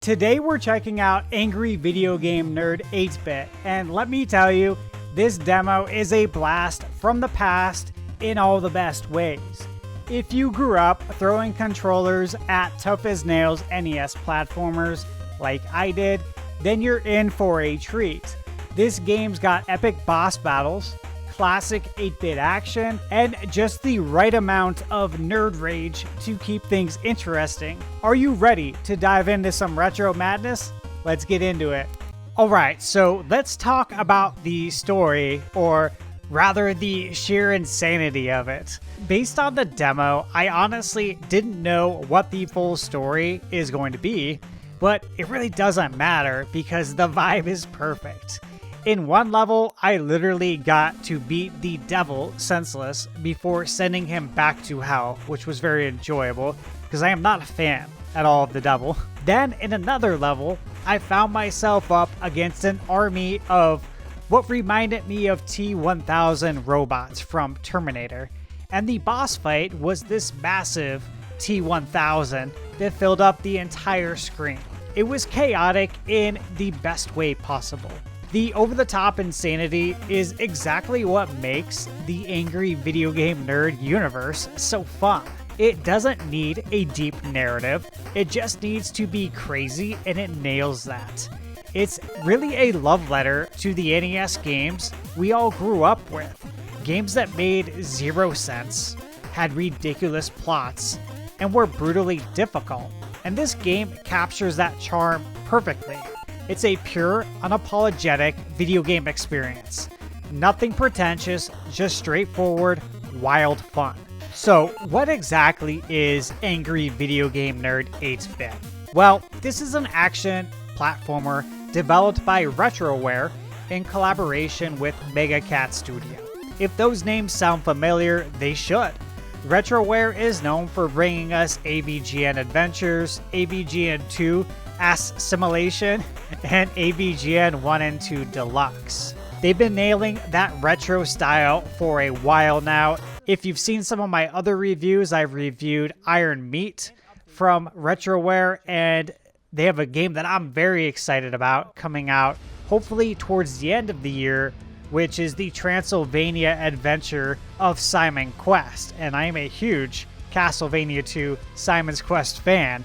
Today we're checking out Angry Video Game Nerd 8-Bit, and let me tell you, this demo is a blast from the past in all the best ways. If you grew up throwing controllers at tough-as-nails NES platformers like I did, then you're in for a treat. This game's got epic boss battles, classic 8-bit action, and just the right amount of nerd rage to keep things interesting. Are you ready to dive into some retro madness? Let's get into it. Alright, so let's talk about the story, or rather the sheer insanity of it. Based on the demo, I honestly didn't know what the full story is going to be, but it really doesn't matter because the vibe is perfect. In one level, I literally got to beat the devil senseless before sending him back to hell, which was very enjoyable because I am not a fan at all of the devil. Then in another level, I found myself up against an army of what reminded me of T-1000 robots from Terminator, and the boss fight was this massive T-1000 that filled up the entire screen. It was chaotic in the best way possible. The over-the-top insanity is exactly what makes the Angry Video Game Nerd universe so fun. It doesn't need a deep narrative, it just needs to be crazy, and it nails that. It's really a love letter to the NES games we all grew up with. Games that made zero sense, had ridiculous plots, and were brutally difficult. And this game captures that charm perfectly. It's a pure, unapologetic video game experience. Nothing pretentious, just straightforward, wild fun. So, what exactly is Angry Video Game Nerd 8-Bit? Well, this is an action platformer developed by Retroware in collaboration with Mega Cat Studio. If those names sound familiar, they should. Retroware is known for bringing us AVGN Adventures, AVGN 2, Ass Simulation, and AVGN 1 and 2 Deluxe. They've been nailing that retro style for a while now. If you've seen some of my other reviews, I've reviewed Iron Meat from Retroware, and they have a game that I'm very excited about coming out hopefully towards the end of the year, which is the Transylvania Adventure of Simon Quest. And I am a huge Castlevania 2 Simon's Quest fan.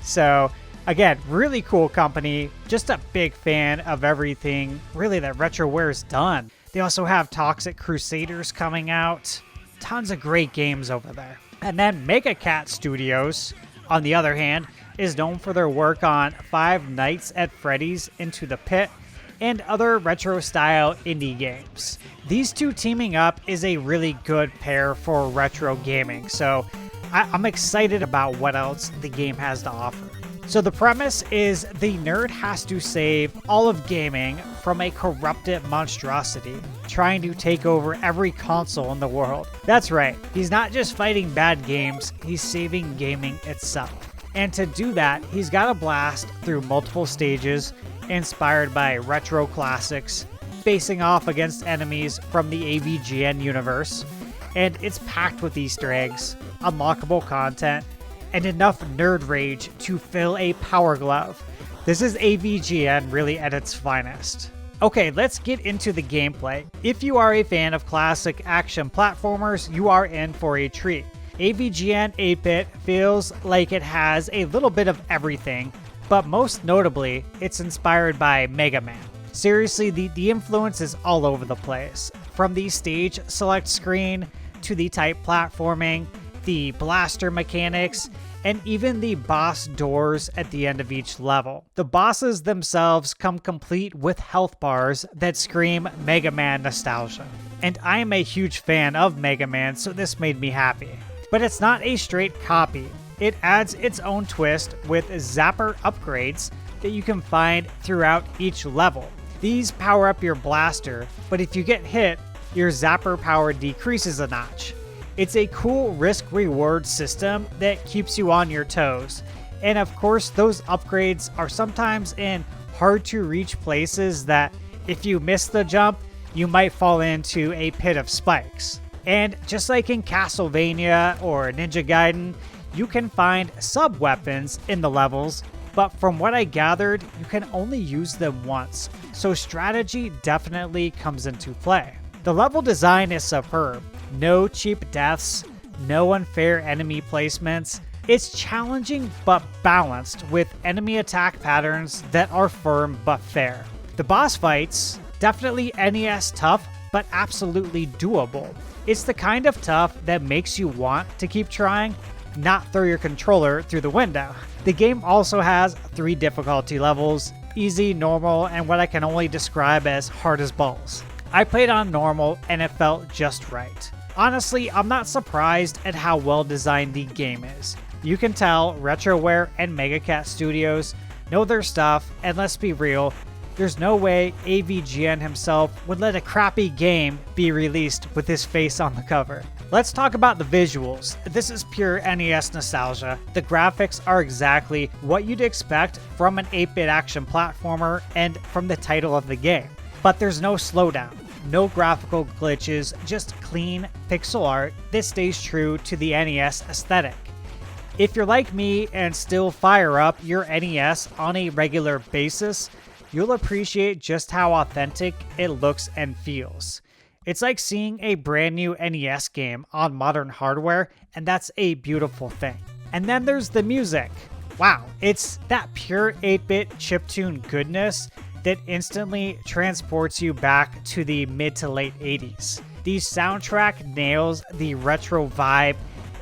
So again, really cool company, just a big fan of everything really that Retroware's done. They also have Toxic Crusaders coming out. Tons of great games over there. And then Mega Cat Studios, on the other hand, is known for their work on Five Nights at Freddy's Into the Pit and other retro-style indie games. These two teaming up is a really good pair for retro gaming, so I'm excited about what else the game has to offer. So the premise is the nerd has to save all of gaming from a corrupted monstrosity, trying to take over every console in the world. That's right, he's not just fighting bad games, he's saving gaming itself. And to do that, he's got to blast through multiple stages inspired by retro classics, facing off against enemies from the AVGN universe, and it's packed with Easter eggs, unlockable content, and enough nerd rage to fill a power glove. This is AVGN really at its finest. Okay, let's get into the gameplay. If you are a fan of classic action platformers, you are in for a treat. AVGN 8-Bit feels like it has a little bit of everything, but most notably, it's inspired by Mega Man. Seriously, the influence is all over the place. From the stage select screen, to the type platforming, the blaster mechanics, and even the boss doors at the end of each level. The bosses themselves come complete with health bars that scream Mega Man nostalgia. And I am a huge fan of Mega Man, so this made me happy. But it's not a straight copy. It adds its own twist with zapper upgrades that you can find throughout each level. These power up your blaster, but if you get hit, your zapper power decreases a notch. It's a cool risk-reward system that keeps you on your toes. And of course, those upgrades are sometimes in hard-to-reach places that if you miss the jump, you might fall into a pit of spikes. And just like in Castlevania or Ninja Gaiden, you can find sub-weapons in the levels but from what I gathered, you can only use them once, so strategy definitely comes into play. The level design is superb. No cheap deaths, no unfair enemy placements. It's challenging but balanced with enemy attack patterns that are firm but fair. The boss fights, definitely NES tough, but absolutely doable. It's the kind of tough that makes you want to keep trying, not throw your controller through the window. The game also has 3 difficulty levels: easy, normal, and what I can only describe as hard as balls. I played on normal and it felt just right. Honestly, I'm not surprised at how well designed the game is. You can tell Retroware and MegaCat Studios know their stuff, and let's be real, there's no way AVGN himself would let a crappy game be released with his face on the cover. Let's talk about the visuals. This is pure NES nostalgia. The graphics are exactly what you'd expect from an 8-bit action platformer and from the title of the game. But there's no slowdown, no graphical glitches, just clean pixel art that stays true to the NES aesthetic. If you're like me and still fire up your NES on a regular basis, you'll appreciate just how authentic it looks and feels. It's like seeing a brand new NES game on modern hardware, and that's a beautiful thing. And then there's the music. Wow, it's that pure 8-bit chiptune goodness that instantly transports you back to the mid to late 80s. The soundtrack nails the retro vibe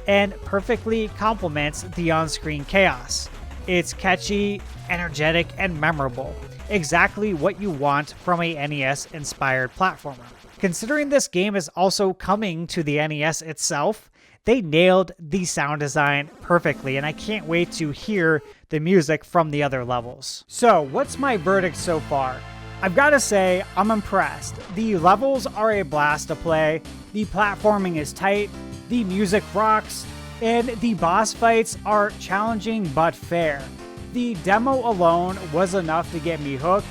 and perfectly complements the on-screen chaos. It's catchy, energetic, and memorable. Exactly what you want from a NES-inspired platformer. Considering this game is also coming to the NES itself, they nailed the sound design perfectly, and I can't wait to hear the music from the other levels. So, what's my verdict so far? I've got to say, I'm impressed. The levels are a blast to play, the platforming is tight, the music rocks, and the boss fights are challenging but fair. The demo alone was enough to get me hooked,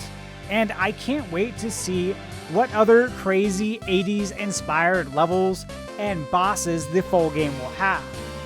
and I can't wait to see what other crazy 80s inspired levels and bosses the full game will have.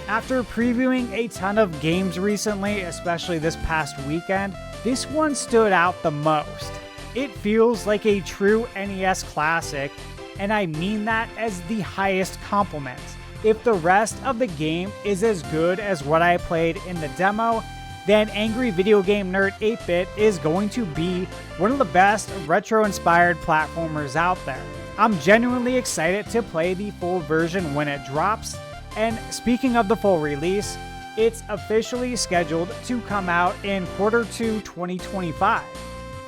After previewing a ton of games recently, especially this past weekend, this one stood out the most. It feels like a true NES classic, and I mean that as the highest compliment. If the rest of the game is as good as what I played in the demo, then Angry Video Game Nerd 8-Bit is going to be one of the best retro-inspired platformers out there. I'm genuinely excited to play the full version when it drops, and speaking of the full release, it's officially scheduled to come out in Q2 2025.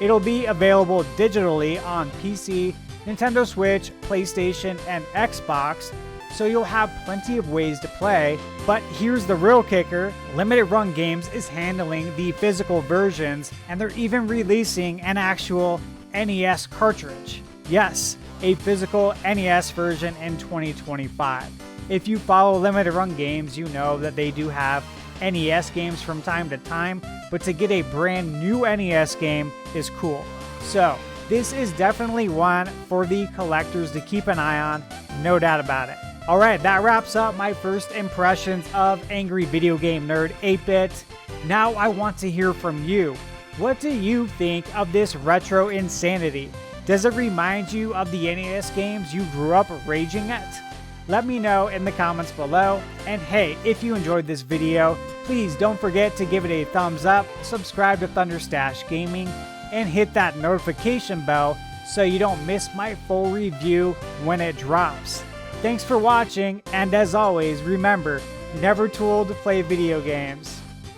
It'll be available digitally on PC, Nintendo Switch, PlayStation, and Xbox, so you'll have plenty of ways to play. But here's the real kicker: Limited Run Games is handling the physical versions, and they're even releasing an actual NES cartridge. Yes, a physical NES version in 2025. If you follow Limited Run Games, you know that they do have NES games from time to time, but to get a brand new NES game is cool. So this is definitely one for the collectors to keep an eye on, no doubt about it. Alright, that wraps up my first impressions of Angry Video Game Nerd 8-Bit. Now I want to hear from you. What do you think of this retro insanity? Does it remind you of the NES games you grew up raging at? Let me know in the comments below. And hey, if you enjoyed this video, please don't forget to give it a thumbs up, subscribe to ThunderStash Gaming, and hit that notification bell so you don't miss my full review when it drops. Thanks for watching, and as always, remember, never too old to play video games.